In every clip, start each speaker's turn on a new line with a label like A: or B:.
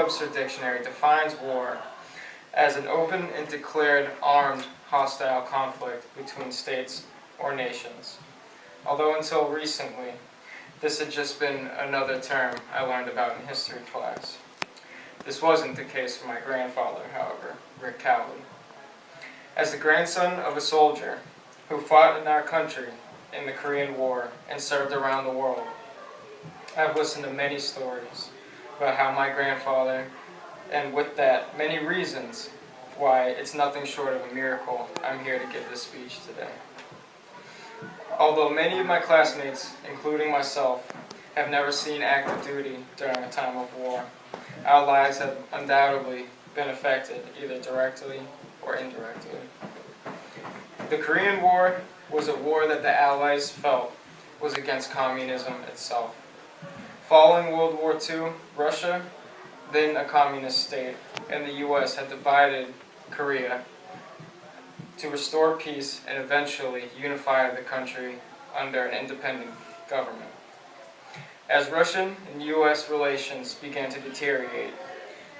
A: Webster Dictionary defines war as an open and declared armed hostile conflict between states or nations. Although until recently, this had just been another term I learned about in history class. This wasn't the case for my grandfather, however, Rick Cowley. As the grandson of a soldier who fought in our country in the Korean War and served around the world, I've listened to many stories about how my grandfather, and with that, many reasons why it's nothing short of a miracle I'm here to give this speech today. Although many of my classmates, including myself, have never seen active duty during a time of war, our lives have undoubtedly been affected either directly or indirectly. The Korean War was a war that the Allies felt was against communism itself. Following World War II, Russia, then a communist state, and the U.S. had divided Korea to restore peace and eventually unify the country under an independent government. As Russian and U.S. relations began to deteriorate,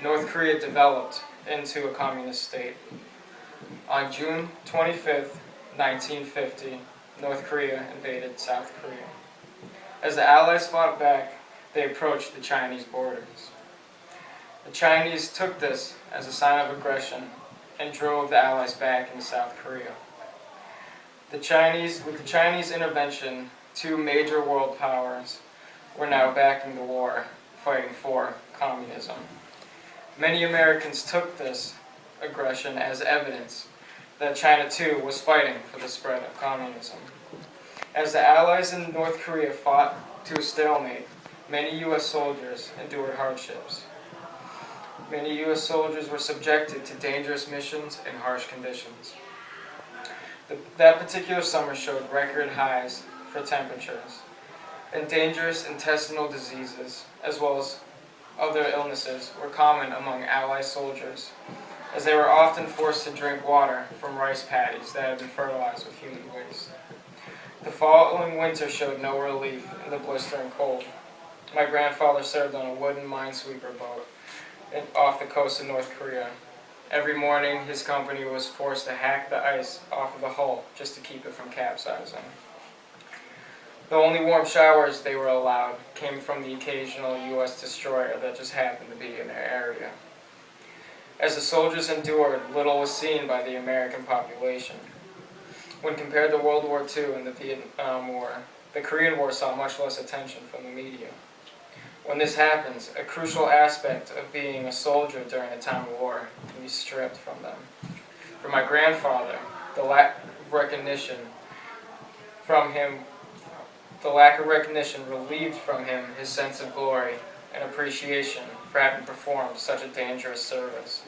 A: North Korea developed into a communist state. On June 25, 1950, North Korea invaded South Korea. As the Allies fought back, they approached the Chinese borders. The Chinese took this as a sign of aggression and drove the Allies back into South Korea. With the Chinese intervention, two major world powers were now back in the war, fighting for communism. Many Americans took this aggression as evidence that China too was fighting for the spread of communism. As the Allies in North Korea fought to a stalemate, many U.S. soldiers endured hardships. Many U.S. soldiers were subjected to dangerous missions and harsh conditions. That particular summer showed record highs for temperatures, and dangerous intestinal diseases, as well as other illnesses, were common among Allied soldiers, as they were often forced to drink water from rice paddies that had been fertilized with human waste. The following winter showed no relief in the blistering cold. My grandfather served on a wooden minesweeper boat off the coast of North Korea. Every morning, his company was forced to hack the ice off of the hull just to keep it from capsizing. The only warm showers they were allowed came from the occasional U.S. destroyer that just happened to be in their area. As the soldiers endured, little was seen by the American population. When compared to World War II and the Vietnam War, the Korean War saw much less attention from the media. When this happens, a crucial aspect of being a soldier during a time of war can be stripped from them. For my grandfather, the lack of recognition relieved from him his sense of glory and appreciation for having performed such a dangerous service.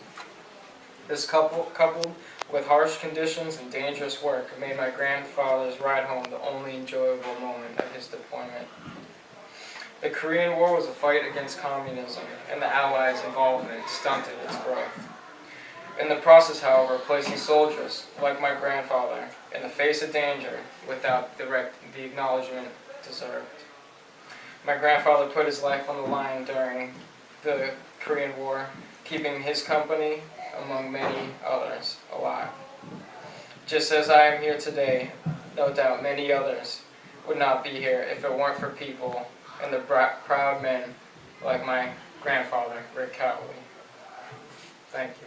A: This coupled with harsh conditions and dangerous work made my grandfather's ride home the only enjoyable moment of his deployment. The Korean War was a fight against communism, and the Allies' involvement stunted its growth. In the process, however, placing soldiers, like my grandfather, in the face of danger without the acknowledgement deserved. My grandfather put his life on the line during the Korean War, keeping his company, among many others, alive. Just as I am here today, no doubt many others would not be here if it weren't for people and the proud men like my grandfather, Rick Cowley. Thank you.